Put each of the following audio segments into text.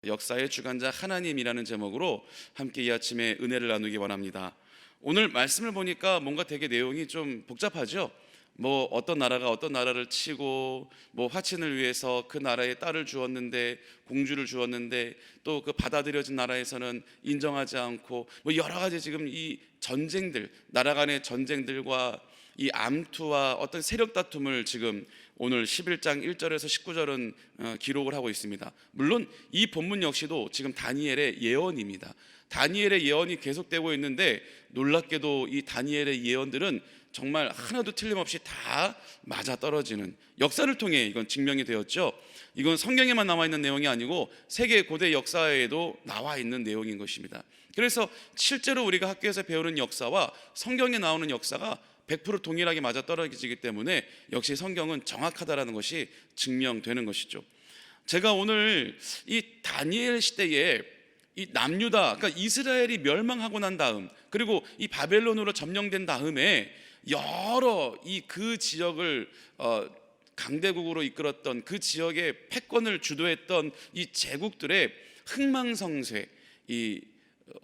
역사의 주관자 하나님이라는 제목으로 함께 이 아침에 은혜를 나누기 원합니다. 오늘 말씀을 보니까 뭔가 되게 내용이 좀 복잡하죠. 뭐 어떤 나라가 어떤 나라를 치고 뭐 화친을 위해서 그 나라에 딸을 주었는데, 공주를 주었는데, 또 그 받아들여진 나라에서는 인정하지 않고, 뭐 여러 가지 지금 이 전쟁들, 나라 간의 전쟁들과 이 암투와 어떤 세력 다툼을 지금 오늘 11장 1절에서 19절은 기록을 하고 있습니다. 물론 이 본문 역시도 지금 다니엘의 예언입니다. 다니엘의 예언이 계속되고 있는데, 놀랍게도 이 다니엘의 예언들은 정말 하나도 틀림없이 다 맞아떨어지는, 역사를 통해 이건 증명이 되었죠. 이건 성경에만 나와 있는 내용이 아니고 세계 고대 역사에도 나와 있는 내용인 것입니다. 그래서 실제로 우리가 학교에서 배우는 역사와 성경에 나오는 역사가 100% 동일하게 맞아떨어지기 때문에 역시 성경은 정확하다라는 것이 증명되는 것이죠. 제가 오늘 이 다니엘 시대에 이 남유다, 그러니까 이스라엘이 멸망하고 난 다음, 그리고 이 바벨론으로 점령된 다음에 여러 그 지역을 강대국으로 이끌었던, 그 지역의 패권을 주도했던 이 제국들의 흥망성쇠, 이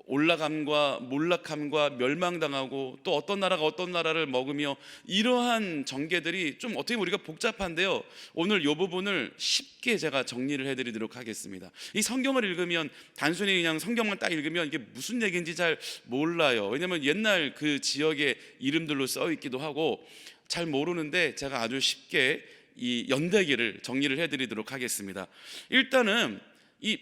올라감과 몰락함과 멸망당하고, 또 어떤 나라가 어떤 나라를 먹으며, 이러한 전개들이 좀 어떻게 보면 우리가 복잡한데요, 오늘 이 부분을 쉽게 제가 정리를 해드리도록 하겠습니다. 이 성경을 읽으면 단순히 그냥 성경만 딱 읽으면 이게 무슨 얘기인지 잘 몰라요. 왜냐하면 옛날 그 지역의 이름들로 써 있기도 하고 잘 모르는데, 제가 아주 쉽게 이 연대기를 정리를 해드리도록 하겠습니다. 일단은 이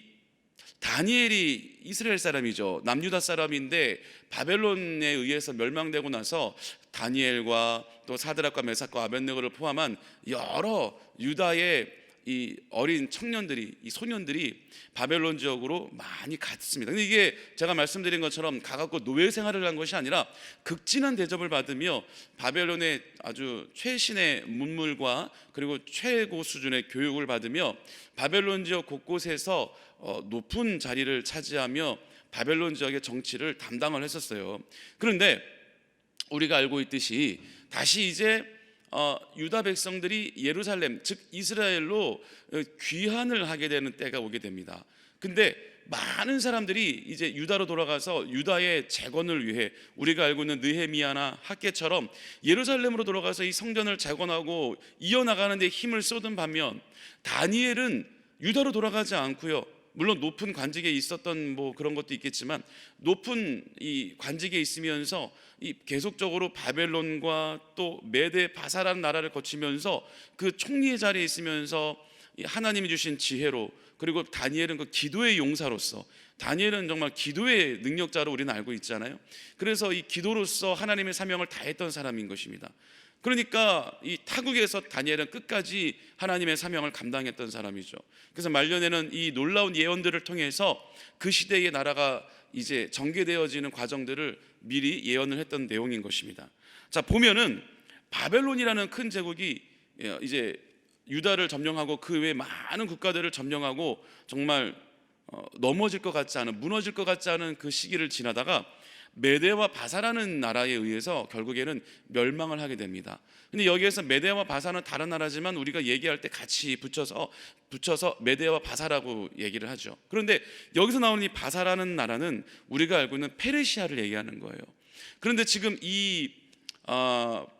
다니엘이 이스라엘 사람이죠. 남유다 사람인데 바벨론에 의해서 멸망되고 나서 다니엘과 또 사드락과 메삭과 아벳네고를 포함한 여러 유다의 이 어린 청년들이, 이 소년들이 바벨론 지역으로 많이 갔습니다. 근데 이게 제가 말씀드린 것처럼 가갖고 노예 생활을 한 것이 아니라 극진한 대접을 받으며 바벨론의 아주 최신의 문물과 그리고 최고 수준의 교육을 받으며 바벨론 지역 곳곳에서 높은 자리를 차지하며 바벨론 지역의 정치를 담당을 했었어요. 그런데 우리가 알고 있듯이 다시 이제 유다 백성들이 예루살렘, 즉 이스라엘로 귀환을 하게 되는 때가 오게 됩니다. 근데 많은 사람들이 이제 유다로 돌아가서 유다의 재건을 위해, 우리가 알고 있는 느헤미야나 학개처럼 예루살렘으로 돌아가서 이 성전을 재건하고 이어나가는 데 힘을 쏟은 반면, 다니엘은 유다로 돌아가지 않고요, 물론 높은 관직에 있었던 뭐 그런 것도 있겠지만, 높은 이 관직에 있으면서 이 계속적으로 바벨론과 또 메데 바사라는 나라를 거치면서 그 총리의 자리에 있으면서 하나님이 주신 지혜로, 그리고 다니엘은 그 기도의 용사로서, 다니엘은 정말 기도의 능력자로 우리는 알고 있잖아요. 그래서 이 기도로서 하나님의 사명을 다했던 사람인 것입니다. 그러니까 이 타국에서 다니엘은 끝까지 하나님의 사명을 감당했던 사람이죠. 그래서 말년에는 이 놀라운 예언들을 통해서 그 시대의 나라가 이제 전개되어지는 과정들을 미리 예언을 했던 내용인 것입니다. 자, 보면은 바벨론이라는 큰 제국이 이제 유다를 점령하고 그 외 많은 국가들을 점령하고 정말 넘어질 것 같지 않은, 무너질 것 같지 않은 그 시기를 지나다가 메대와 바사라는 나라에 의해서 결국에는 멸망을 하게 됩니다. 근데 여기에서 메대와 바사는 다른 나라지만 우리가 얘기할 때 같이 붙여서 메대와 바사라고 얘기를 하죠. 그런데 여기서 나오는 이 바사라는 나라는 우리가 알고 있는 페르시아를 얘기하는 거예요. 그런데 지금 이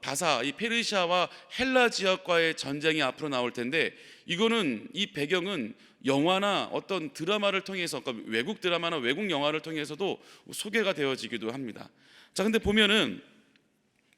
바사, 이 페르시아와 헬라 지역과의 전쟁이 앞으로 나올 텐데, 이거는, 이 배경은 영화나 어떤 드라마를 통해서, 그러니까 외국 드라마나 외국 영화를 통해서도 소개가 되어지기도 합니다. 자, 근데 보면은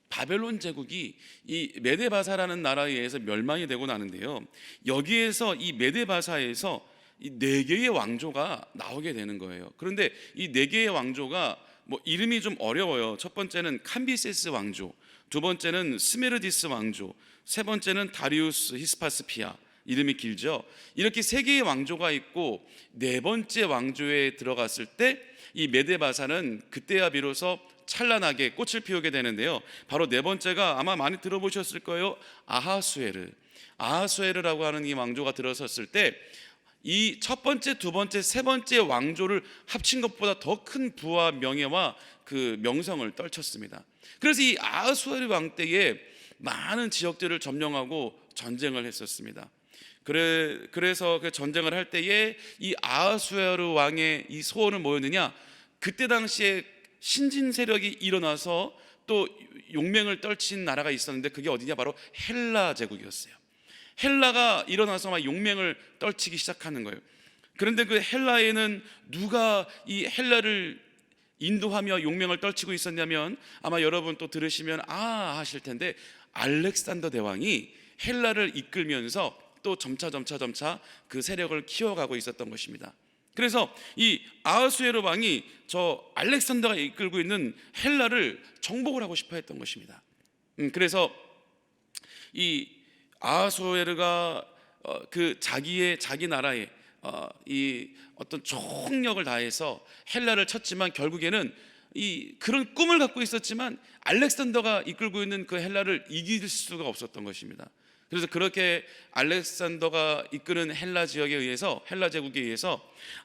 바벨론 제국이 이 메데바사라는 나라에 의해서 멸망이 되고 나는데요, 여기에서 이 메데바사에서 이 4개의 왕조가 나오게 되는 거예요. 그런데 이 4개의 왕조가 뭐 이름이 좀 어려워요. 첫 번째는 캄비세스 왕조, 두 번째는 스메르디스 왕조, 세 번째는 다리우스 히스파스피아. 이름이 길죠. 이렇게 3개의 왕조가 있고, 4번째 왕조에 들어갔을 때 이 메데바사는 그때야 비로소 찬란하게 꽃을 피우게 되는데요, 바로 4번째가 아마 많이 들어보셨을 거예요. 아하수에르라고 하는 이 왕조가 들어섰을 때 이 첫 번째, 두 번째, 세 번째 왕조를 합친 것보다 더 큰 부와 명예와 그 명성을 떨쳤습니다. 그래서 이 아하수에르 왕 때에 많은 지역들을 점령하고 전쟁을 했었습니다. 그래서 그 전쟁을 할 때에 이 아하수에로 왕의 이 소원은 뭐였느냐? 그때 당시에 신진 세력이 일어나서 또 용맹을 떨친 나라가 있었는데 그게 어디냐? 바로 헬라 제국이었어요. 헬라가 일어나서 막 용맹을 떨치기 시작하는 거예요. 그런데 그 헬라에는 누가 이 헬라를 인도하며 용맹을 떨치고 있었냐면, 아마 여러분 또 들으시면 아 하실 텐데, 알렉산더 대왕이 헬라를 이끌면서 또 점차 그 세력을 키워가고 있었던 것입니다. 그래서 이 아하수에로 왕이 저 알렉산더가 이끌고 있는 헬라를 정복을 하고 싶어 했던 것입니다. 그래서 이 아하수에르가 그 자기 나라에 이 어떤 총력을 다해서 헬라를 쳤지만 결국에는 이 그런 꿈을 갖고 있었지만 알렉산더가 이끌고 있는 그 헬라를 이길 수가 없었던 것입니다. 그래서 그렇게 알렉산더가 이끄는 헬라 지역에 의해서, 헬라 제국에 의해서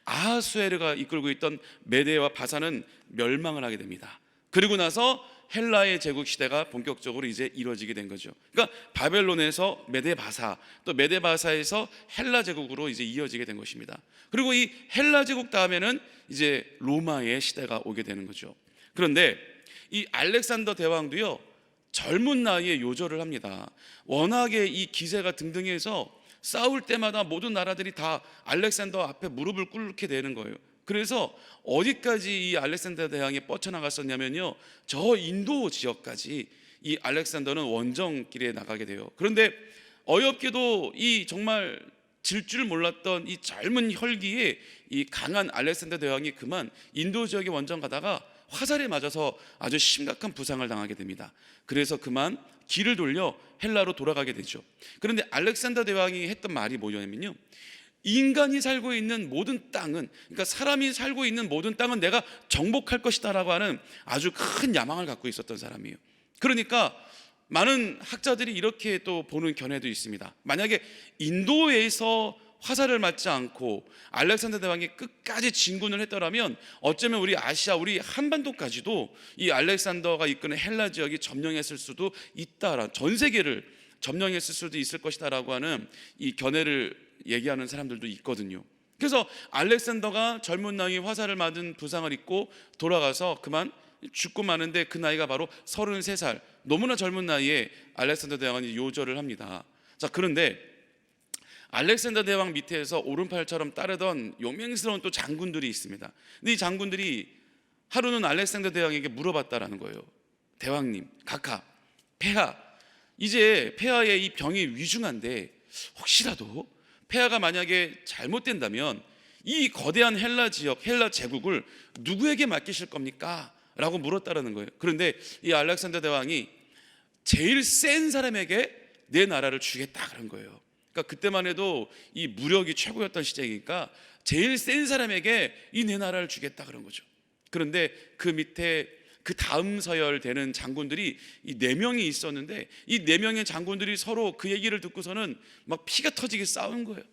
아하수에르가 이끌고 있던 메데와 바사는 멸망을 하게 됩니다. 그리고 나서 헬라의 제국 시대가 본격적으로 이제 이루어지게 된 거죠. 그러니까 바벨론에서 메데 바사, 또 메데 바사에서 헬라 제국으로 이제 이어지게 된 것입니다. 그리고 이 헬라 제국 다음에는 이제 로마의 시대가 오게 되는 거죠. 그런데 이 알렉산더 대왕도요, 젊은 나이에 요절을 합니다. 워낙에 이 기세가 등등해서 싸울 때마다 모든 나라들이 다 알렉산더 앞에 무릎을 꿇게 되는 거예요. 그래서 어디까지 이 알렉산더 대왕이 뻗쳐나갔었냐면요, 저 인도 지역까지 이 알렉산더는 원정길에 나가게 돼요. 그런데 어이없게도 이 정말 질 줄 몰랐던 이 젊은 혈기에 이 강한 알렉산더 대왕이 그만 인도 지역에 원정 가다가 화살에 맞아서 아주 심각한 부상을 당하게 됩니다. 그래서 그만 길을 돌려 헬라로 돌아가게 되죠. 그런데 알렉산더 대왕이 했던 말이 뭐냐면요, 인간이 살고 있는 모든 땅은, 그러니까 사람이 살고 있는 모든 땅은 내가 정복할 것이다 라고 하는 아주 큰 야망을 갖고 있었던 사람이에요. 그러니까 많은 학자들이 이렇게 또 보는 견해도 있습니다. 만약에 인도에서 화살을 맞지 않고 알렉산더 대왕이 끝까지 진군을 했더라면 어쩌면 우리 아시아, 우리 한반도까지도 이 알렉산더가 이끄는 헬라 지역이 점령했을 수도 있다, 전 세계를 점령했을 수도 있을 것이다 라고 하는 이 견해를 얘기하는 사람들도 있거든요. 그래서 알렉산더가 젊은 나이에 화살을 맞은 부상을 입고 돌아가서 그만 죽고 마는데 그 나이가 바로 33살, 너무나 젊은 나이에 알렉산더 대왕은 요절을 합니다. 자, 그런데 알렉산더 대왕 밑에서 오른팔처럼 따르던 용맹스러운 또 장군들이 있습니다. 근데 이 장군들이 하루는 알렉산더 대왕에게 물어봤다라는 거예요. 대왕님, 각하, 폐하, 이제 폐하의 이 병이 위중한데 혹시라도 폐하가 만약에 잘못된다면 이 거대한 헬라 지역, 헬라 제국을 누구에게 맡기실 겁니까? 라고 물었다라는 거예요. 그런데 이 알렉산더 대왕이 제일 센 사람에게 내 나라를 주겠다 그런 거예요. 그러니까 그때만 해도 이 무력이 최고였던 시대이니까 제일 센 사람에게 이 내 나라를 주겠다 그런 거죠. 그런데 그 밑에 그 다음 서열 되는 장군들이 이 4명이 있었는데 이 4명의 장군들이 서로 그 얘기를 듣고서는 막 피가 터지게 싸운 거예요.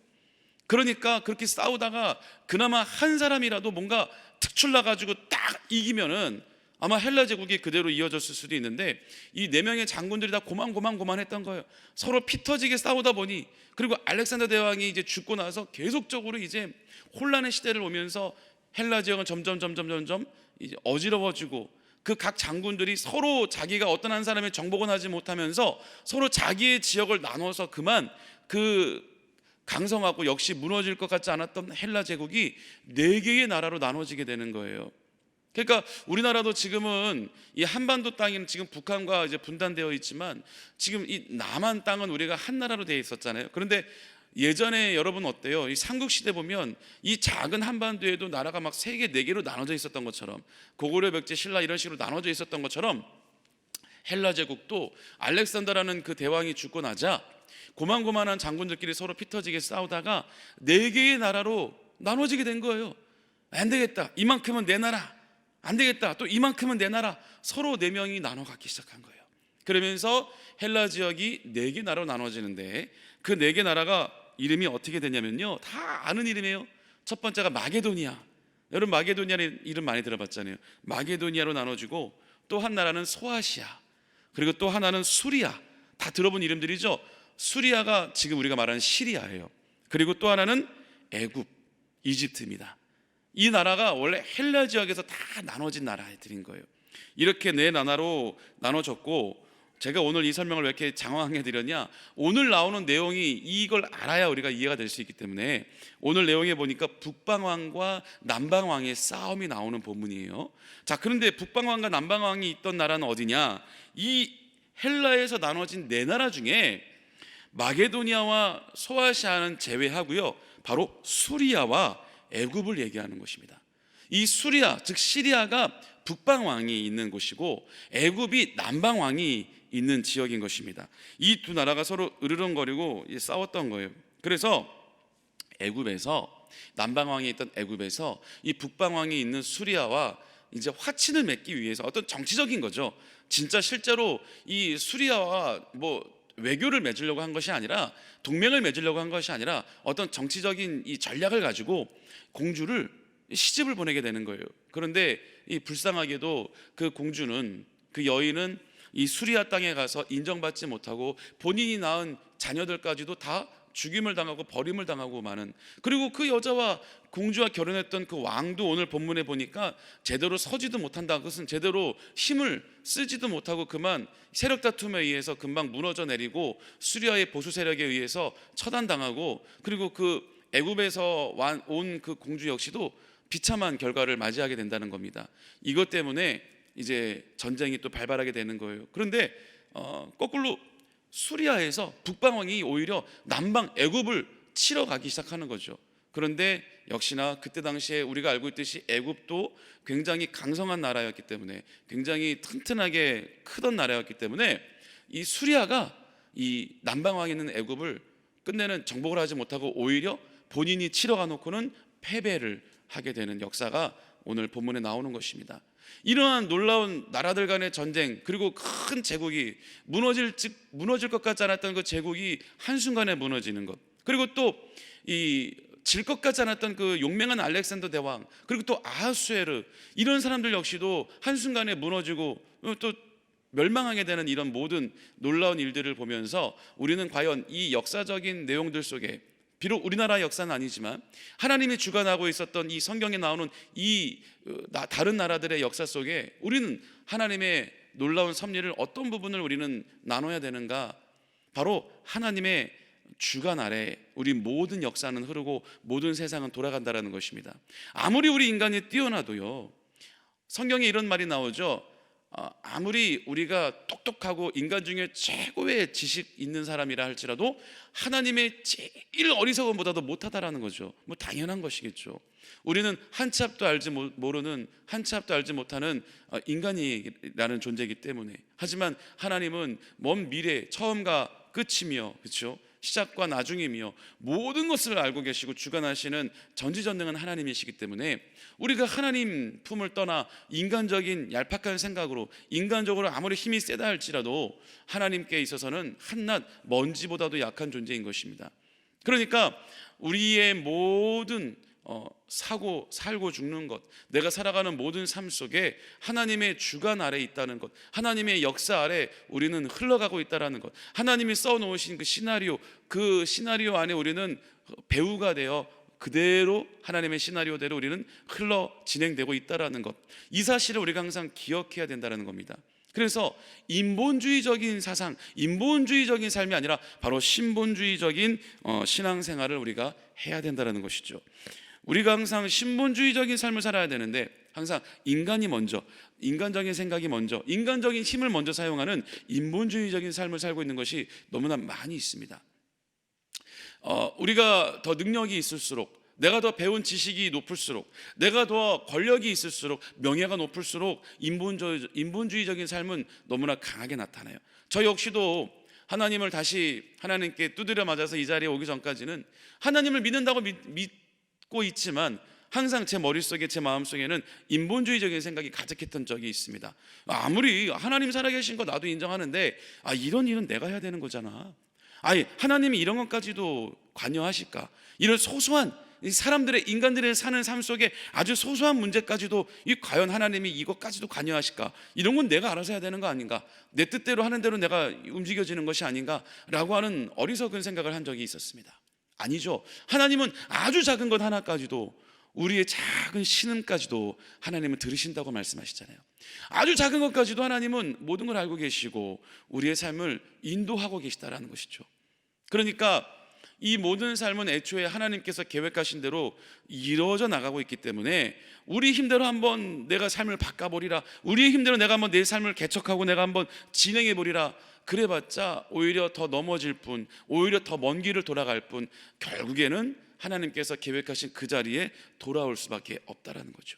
그러니까 그렇게 싸우다가 그나마 한 사람이라도 뭔가 특출 나가지고 딱 이기면은 아마 헬라 제국이 그대로 이어졌을 수도 있는데 이 4명의 장군들이 다 고만했던 거예요. 서로 피 터지게 싸우다 보니, 그리고 알렉산더 대왕이 이제 죽고 나서 계속적으로 이제 혼란의 시대를 오면서 헬라 지역은 점점 이제 어지러워지고 그 각 장군들이 서로 자기가 어떤 한 사람의 정복은 하지 못하면서 서로 자기의 지역을 나눠서 그만 그 강성하고 역시 무너질 것 같지 않았던 헬라 제국이 4개의 나라로 나눠지게 되는 거예요. 그러니까 우리나라도 지금은 이 한반도 땅은 지금 북한과 이제 분단되어 있지만 지금 이 남한 땅은 우리가 한 나라로 되어 있었잖아요. 그런데 예전에 여러분 어때요? 이 삼국시대 보면 이 작은 한반도에도 나라가 막 3개, 4개로 나눠져 있었던 것처럼, 고구려, 백제, 신라 이런 식으로 나눠져 있었던 것처럼 헬라 제국도 알렉산더라는 그 대왕이 죽고 나자 고만고만한 장군들끼리 서로 피 터지게 싸우다가 4개의 나라로 나눠지게 된 거예요. 안 되겠다, 이만큼은 내 나라, 안 되겠다, 또 이만큼은 내 나라, 서로 4명이 나눠 갖기 시작한 거예요. 그러면서 헬라 지역이 4개 나라로 나눠지는데 그 4개 나라가 이름이 어떻게 되냐면요, 다 아는 이름이에요. 첫 번째가 마게도니아. 여러분 마게도니아는 이름 많이 들어봤잖아요. 마게도니아로 나눠지고 또 한 나라는 소아시아, 그리고 또 하나는 수리아. 다 들어본 이름들이죠. 수리아가 지금 우리가 말하는 시리아예요. 그리고 또 하나는 애굽, 이집트입니다. 이 나라가 원래 헬라 지역에서 다 나눠진 나라들인 거예요. 이렇게 네 나라로 나눠졌고, 제가 오늘 이 설명을 왜 이렇게 장황하게 드렸냐, 오늘 나오는 내용이 이걸 알아야 우리가 이해가 될 수 있기 때문에 오늘 내용에 보니까 북방왕과 남방왕의 싸움이 나오는 본문이에요. 자, 그런데 북방왕과 남방왕이 있던 나라는 어디냐? 이 헬라에서 나눠진 네 나라 중에 마게도니아와 소아시아는 제외하고요, 바로 수리아와 애굽을 얘기하는 것입니다. 이 수리아, 즉 시리아가 북방왕이 있는 곳이고 애굽이 남방왕이 있는 지역인 것입니다. 이 두 나라가 서로 으르렁거리고 싸웠던 거예요. 그래서 애굽에서, 남방왕이 있던 애굽에서 이 북방왕이 있는 수리아와 이제 화친을 맺기 위해서, 어떤 정치적인 거죠. 진짜 실제로 이 수리아와 외교를 맺으려고 한 것이 아니라, 동맹을 맺으려고 한 것이 아니라 어떤 정치적인 이 전략을 가지고 공주를, 시집을 보내게 되는 거예요. 그런데 이 불쌍하게도 그 공주는, 그 여인은 이 수리아 땅에 가서 인정받지 못하고 본인이 낳은 자녀들까지도 다 죽임을 당하고 버림을 당하고 마는, 그리고 그 여자와, 공주와 결혼했던 그 왕도 오늘 본문에 보니까 제대로 서지도 못한다. 그것은 제대로 힘을 쓰지도 못하고 그만 세력 다툼에 의해서 금방 무너져 내리고 수리아의 보수 세력에 의해서 처단당하고, 그리고 그 애굽에서 온 그 공주 역시도 비참한 결과를 맞이하게 된다는 겁니다. 이것 때문에 이제 전쟁이 또 발발하게 되는 거예요. 그런데 거꾸로 수리아에서 북방왕이 오히려 남방 애굽을 치러 가기 시작하는 거죠. 그런데 역시나 그때 당시에 우리가 알고 있듯이 애굽도 굉장히 강성한 나라였기 때문에, 굉장히 튼튼하게 크던 나라였기 때문에 이 수리아가 이 남방왕이 있는 애굽을 끝내는 정복을 하지 못하고 오히려 본인이 치러 가놓고는 패배를 하게 되는 역사가 오늘 본문에 나오는 것입니다. 이러한 놀라운 나라들 간의 전쟁, 그리고 큰 제국이 무너질 것 같지 않았던 그 제국이 한순간에 무너지는 것, 그리고 또 이 질 것 같지 않았던 그 용맹한 알렉산더 대왕, 그리고 또 아하수에르, 이런 사람들 역시도 한순간에 무너지고 또 멸망하게 되는 이런 모든 놀라운 일들을 보면서 우리는 과연 이 역사적인 내용들 속에, 비록 우리나라 역사는 아니지만 하나님이 주관하고 있었던 이 성경에 나오는 이 다른 나라들의 역사 속에 우리는 하나님의 놀라운 섭리를, 어떤 부분을 우리는 나눠야 되는가? 바로 하나님의 주관 아래 우리 모든 역사는 흐르고 모든 세상은 돌아간다라는 것입니다. 아무리 우리 인간이 뛰어나도요, 성경에 이런 말이 나오죠. 아무리 우리가 똑똑하고 인간 중에 최고의 지식 있는 사람이라 할지라도 하나님의 제일 어리석음보다도 못하다라는 거죠. 당연한 것이겠죠. 우리는 한 치 앞도 알지 모르는, 한 치 앞도 알지 못하는 인간이라는 존재이기 때문에. 하지만 하나님은 먼 미래, 처음과 끝이며, 그렇죠? 시작과 나중이며 모든 것을 알고 계시고 주관하시는 전지전능한 하나님이시기 때문에 우리가 하나님 품을 떠나 인간적인 얄팍한 생각으로, 인간적으로 아무리 힘이 세다 할지라도 하나님께 있어서는 한낱 먼지보다도 약한 존재인 것입니다. 그러니까 우리의 모든 살고 죽는 것, 내가 살아가는 모든 삶 속에 하나님의 주관 아래 있다는 것, 하나님의 역사 아래 우리는 흘러가고 있다는 것, 하나님이 써놓으신 그 시나리오 안에 우리는 배우가 되어 그대로 하나님의 시나리오대로 우리는 흘러 진행되고 있다는 것, 이 사실을 우리가 항상 기억해야 된다는 겁니다. 그래서 인본주의적인 사상, 인본주의적인 삶이 아니라 바로 신본주의적인 신앙생활을 우리가 해야 된다는 것이죠. 우리가 항상 신본주의적인 삶을 살아야 되는데 항상 인간이 먼저, 인간적인 생각이 먼저, 인간적인 힘을 먼저 사용하는 인본주의적인 삶을 살고 있는 것이 너무나 많이 있습니다. 우리가 더 능력이 있을수록, 내가 더 배운 지식이 높을수록, 내가 더 권력이 있을수록, 명예가 높을수록 인본주의적인 삶은 너무나 강하게 나타나요. 저 역시도 하나님을 다시 하나님께 두드려 맞아서 이 자리에 오기 전까지는 하나님을 믿는다고 믿고 있지만 항상 제 머릿속에, 제 마음속에는 인본주의적인 생각이 가득했던 적이 있습니다. 아무리 하나님 살아계신 거 나도 인정하는데 이런 일은 내가 해야 되는 거잖아. 하나님이 이런 것까지도 관여하실까? 이런 소소한 사람들의, 인간들의 사는 삶 속에 아주 소소한 문제까지도 과연 하나님이 이것까지도 관여하실까? 이런 건 내가 알아서 해야 되는 거 아닌가? 내 뜻대로 하는 대로 내가 움직여지는 것이 아닌가? 라고 하는 어리석은 생각을 한 적이 있었습니다. 아니죠. 하나님은 아주 작은 것 하나까지도, 우리의 작은 신음까지도 하나님은 들으신다고 말씀하시잖아요. 아주 작은 것까지도 하나님은 모든 걸 알고 계시고 우리의 삶을 인도하고 계시다라는 것이죠. 그러니까 이 모든 삶은 애초에 하나님께서 계획하신 대로 이루어져 나가고 있기 때문에 우리 힘대로 한번 내가 삶을 바꿔보리라, 우리의 힘대로 내가 한번 내 삶을 개척하고 내가 한번 진행해보리라, 그래봤자 오히려 더 넘어질 뿐, 오히려 더 먼 길을 돌아갈 뿐, 결국에는 하나님께서 계획하신 그 자리에 돌아올 수밖에 없다라는 거죠.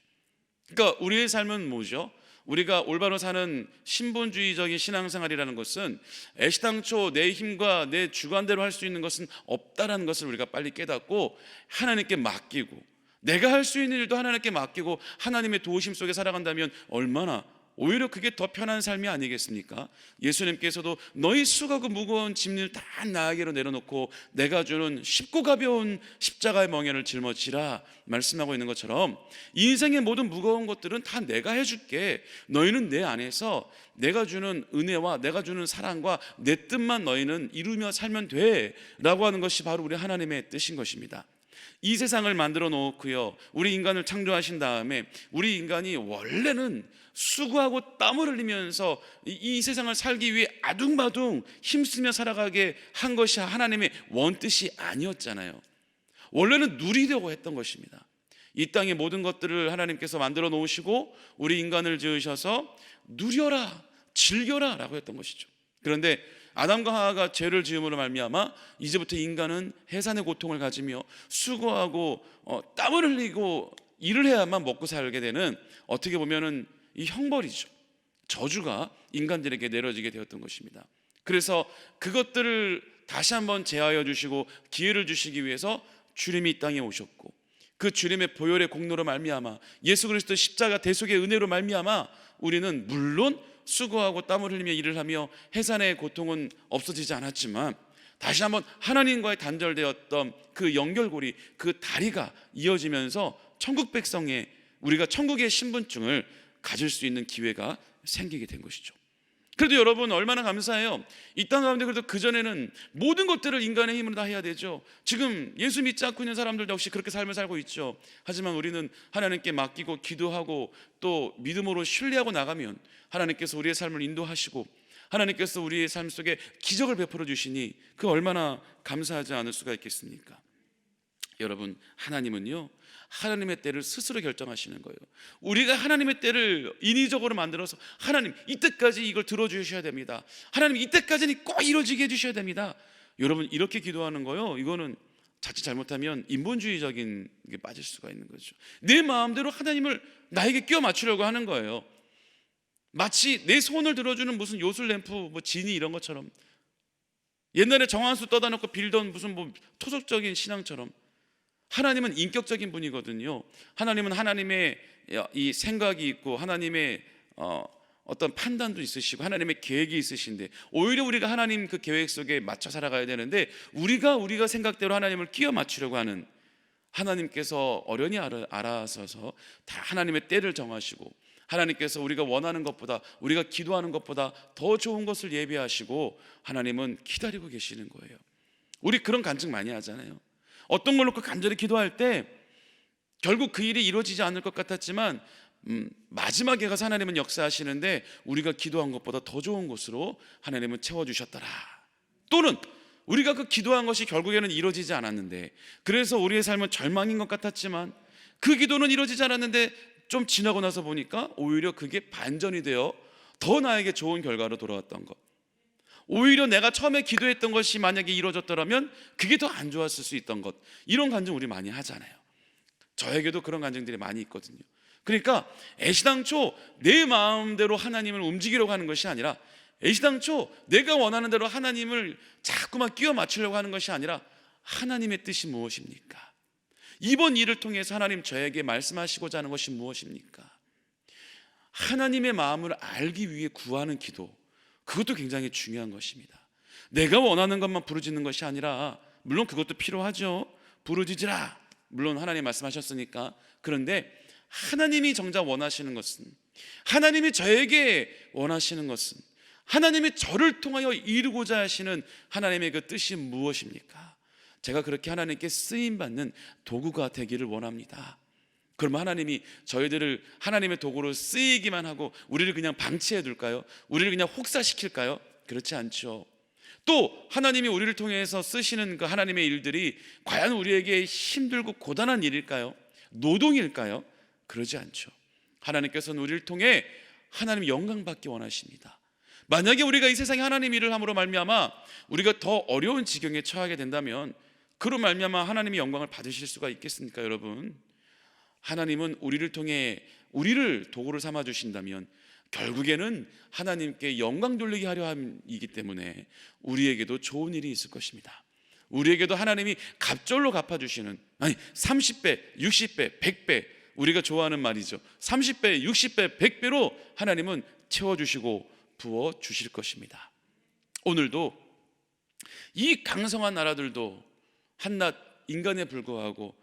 그러니까 우리의 삶은 뭐죠? 우리가 올바로 사는 신분주의적인 신앙생활이라는 것은 애시당초 내 힘과 내 주관대로 할 수 있는 것은 없다라는 것을 우리가 빨리 깨닫고 하나님께 맡기고, 내가 할 수 있는 일도 하나님께 맡기고 하나님의 도우심 속에 살아간다면 얼마나 오히려 그게 더 편한 삶이 아니겠습니까? 예수님께서도 너희 수고하고 무거운 짐을 다 나에게로 내려놓고 내가 주는 쉽고 가벼운 십자가의 멍에를 짊어지라 말씀하고 있는 것처럼, 인생의 모든 무거운 것들은 다 내가 해줄게, 너희는 내 안에서 내가 주는 은혜와 내가 주는 사랑과 내 뜻만 너희는 이루며 살면 돼 라고 하는 것이 바로 우리 하나님의 뜻인 것입니다. 이 세상을 만들어 놓고요, 우리 인간을 창조하신 다음에 우리 인간이 원래는 수고하고 땀을 흘리면서 이 세상을 살기 위해 아둥바둥 힘쓰며 살아가게 한 것이 하나님의 원뜻이 아니었잖아요. 원래는 누리려고 했던 것입니다. 이 땅의 모든 것들을 하나님께서 만들어 놓으시고 우리 인간을 지으셔서 누려라, 즐겨라 라고 했던 것이죠. 그런데 아담과 하와가 죄를 지음으로 말미암아 이제부터 인간은 해산의 고통을 가지며 수고하고 땀을 흘리고 일을 해야만 먹고 살게 되는, 어떻게 보면은 이 형벌이죠. 저주가 인간들에게 내려지게 되었던 것입니다. 그래서 그것들을 다시 한번 제하여 주시고 기회를 주시기 위해서 주님이 이 땅에 오셨고, 그 주님의 보혈의 공로로 말미암아 예수 그리스도 십자가 대속의 은혜로 말미암아 우리는 물론 수고하고 땀을 흘리며 일을 하며 해산의 고통은 없어지지 않았지만 다시 한번 하나님과의 단절되었던 그 연결고리, 그 다리가 이어지면서 천국 백성의, 우리가 천국의 신분증을 가질 수 있는 기회가 생기게 된 것이죠. 그래도 여러분 얼마나 감사해요. 이 땅 가운데 그래도 그전에는 모든 것들을 인간의 힘으로 다 해야 되죠. 지금 예수 믿지 않고 있는 사람들도 역시 그렇게 삶을 살고 있죠. 하지만 우리는 하나님께 맡기고 기도하고 또 믿음으로 신뢰하고 나가면 하나님께서 우리의 삶을 인도하시고 하나님께서 우리의 삶 속에 기적을 베풀어 주시니 그 얼마나 감사하지 않을 수가 있겠습니까? 여러분, 하나님은요, 하나님의 때를 스스로 결정하시는 거예요. 우리가 하나님의 때를 인위적으로 만들어서 하나님 이때까지 이걸 들어주셔야 됩니다, 하나님 이때까지는 꼭 이루어지게 해주셔야 됩니다, 여러분 이렇게 기도하는 거요, 이거는 자칫 잘못하면 인본주의적인 게 빠질 수가 있는 거죠. 내 마음대로 하나님을 나에게 끼워 맞추려고 하는 거예요. 마치 내 소원을 들어주는 무슨 요술램프, 뭐 지니 이런 것처럼, 옛날에 정한수 떠다 놓고 빌던 무슨 뭐 토속적인 신앙처럼. 하나님은 인격적인 분이거든요. 하나님은 하나님의 이 생각이 있고 하나님의 어떤 판단도 있으시고 하나님의 계획이 있으신데, 오히려 우리가 하나님 그 계획 속에 맞춰 살아가야 되는데 우리가 생각대로 하나님을 끼워 맞추려고 하는, 하나님께서 어련히 알아서서 다 하나님의 때를 정하시고 하나님께서 우리가 원하는 것보다, 우리가 기도하는 것보다 더 좋은 것을 예비하시고 하나님은 기다리고 계시는 거예요. 우리 그런 간증 많이 하잖아요. 어떤 걸 놓고 간절히 기도할 때 결국 그 일이 이루어지지 않을 것 같았지만 마지막에 가서 하나님은 역사하시는데 우리가 기도한 것보다 더 좋은 것으로 하나님은 채워주셨더라. 또는 우리가 그 기도한 것이 결국에는 이루어지지 않았는데, 그래서 우리의 삶은 절망인 것 같았지만 그 기도는 이루어지지 않았는데 좀 지나고 나서 보니까 오히려 그게 반전이 되어 더 나에게 좋은 결과로 돌아왔던 것, 오히려 내가 처음에 기도했던 것이 만약에 이루어졌더라면 그게 더 안 좋았을 수 있던 것, 이런 간증 우리 많이 하잖아요. 저에게도 그런 간증들이 많이 있거든요. 그러니까 애시당초 내 마음대로 하나님을 움직이려고 하는 것이 아니라, 애시당초 내가 원하는 대로 하나님을 자꾸만 끼워 맞추려고 하는 것이 아니라 하나님의 뜻이 무엇입니까? 이번 일을 통해서 하나님 저에게 말씀하시고자 하는 것이 무엇입니까? 하나님의 마음을 알기 위해 구하는 기도, 그것도 굉장히 중요한 것입니다. 내가 원하는 것만 부르짖는 것이 아니라, 물론 그것도 필요하죠. 부르짖으라, 물론 하나님 말씀하셨으니까. 그런데 하나님이 정작 원하시는 것은, 하나님이 저에게 원하시는 것은, 하나님이 저를 통하여 이루고자 하시는 하나님의 그 뜻이 무엇입니까? 제가 그렇게 하나님께 쓰임받는 도구가 되기를 원합니다. 그러면 하나님이 저희들을 하나님의 도구로 쓰이기만 하고 우리를 그냥 방치해 둘까요? 우리를 그냥 혹사시킬까요? 그렇지 않죠. 또 하나님이 우리를 통해서 쓰시는 그 하나님의 일들이 과연 우리에게 힘들고 고단한 일일까요? 노동일까요? 그러지 않죠. 하나님께서는 우리를 통해 하나님 영광 받기 원하십니다. 만약에 우리가 이 세상에 하나님 일을 함으로 말미암아 우리가 더 어려운 지경에 처하게 된다면 그로 말미암아 하나님의 영광을 받으실 수가 있겠습니까, 여러분? 하나님은 우리를 통해 우리를 도구를 삼아 주신다면 결국에는 하나님께 영광 돌리게 하려 함이기 때문에 우리에게도 좋은 일이 있을 것입니다. 우리에게도 하나님이 갑절로 갚아주시는, 아니 30배, 60배, 100배, 우리가 좋아하는 말이죠. 30배, 60배, 100배로 하나님은 채워주시고 부어주실 것입니다. 오늘도 이 강성한 나라들도 한낱 인간에 불과하고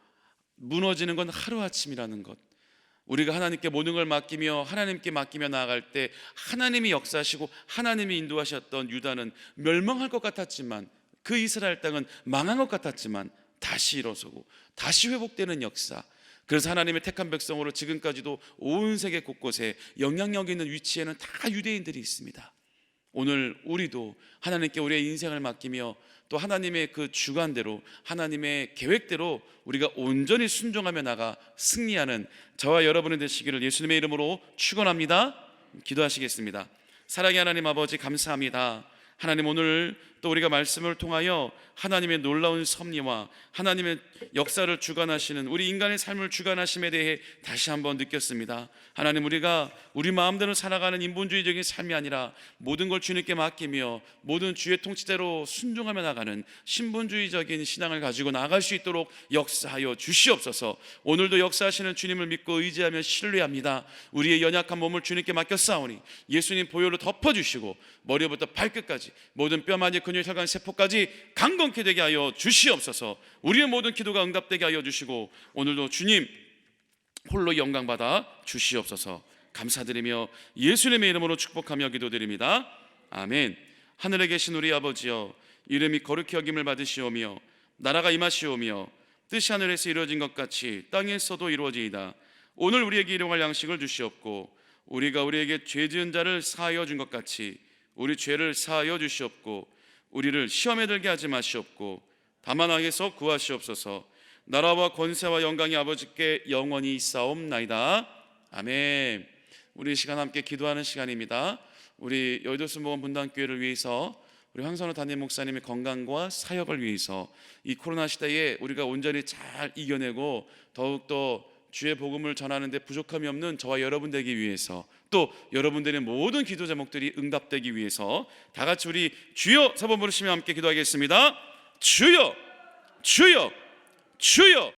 무너지는 건 하루아침이라는 것, 우리가 하나님께 모든 걸 맡기며 하나님께 맡기며 나아갈 때 하나님이 역사하시고 하나님이 인도하셨던 유다는 멸망할 것 같았지만, 그 이스라엘 땅은 망한 것 같았지만 다시 일어서고 다시 회복되는 역사. 그래서 하나님의 택한 백성으로 지금까지도 온 세계 곳곳에 영향력 있는 위치에는 다 유대인들이 있습니다. 오늘 우리도 하나님께 우리의 인생을 맡기며 또 하나님의 그 주관대로 하나님의 계획대로 우리가 온전히 순종하며 나가 승리하는 저와 여러분이 되시기를 예수님의 이름으로 축원합니다. 기도하시겠습니다. 사랑의 하나님 아버지, 감사합니다. 하나님, 오늘 또 우리가 말씀을 통하여 하나님의 놀라운 섭리와 하나님의 역사를 주관하시는 우리 인간의 삶을 주관하심에 대해 다시 한번 느꼈습니다. 하나님, 우리가 우리 마음대로 살아가는 인본주의적인 삶이 아니라 모든 걸 주님께 맡기며 모든 주의 통치대로 순종하며 나가는 신본주의적인 신앙을 가지고 나아갈 수 있도록 역사하여 주시옵소서. 오늘도 역사하시는 주님을 믿고 의지하며 신뢰합니다. 우리의 연약한 몸을 주님께 맡겼사오니 예수님 보혈로 덮어주시고 머리부터 발끝까지 모든 뼈마디 근육 혈관 세포까지 강건케 되게 하여 주시옵소서. 우리의 모든 기도가 응답되게 하여 주시고 오늘도 주님 홀로 영광받아 주시옵소서. 감사드리며 예수님의 이름으로 축복하며 기도드립니다. 아멘. 하늘에 계신 우리 아버지여, 이름이 거룩히 여김을 받으시오며 나라가 임하시오며 뜻이 하늘에서 이루어진 것 같이 땅에서도 이루어지이다. 오늘 우리에게 일용할 양식을 주시옵고 우리가 우리에게 죄 지은 자를 사하여 준 것 같이 우리 죄를 사하여 주시옵고 우리를 시험에 들게 하지 마시옵고 다만 악에서 구하시옵소서. 나라와 권세와 영광이 아버지께 영원히 있사옵나이다. 아멘. 우리 이 시간 함께 기도하는 시간입니다. 우리 여의도 순복음 분당교회를 위해서 우리 황선호 담임 목사님의 건강과 사역을 위해서 이 코로나 시대에 우리가 온전히 잘 이겨내고 더욱더 주의 복음을 전하는 데 부족함이 없는 저와 여러분 되기 위해서, 또 여러분들의 모든 기도 제목들이 응답되기 위해서 다 같이 우리 주여 세 번 부르시며 함께 기도하겠습니다. 주여, 주여, 주여.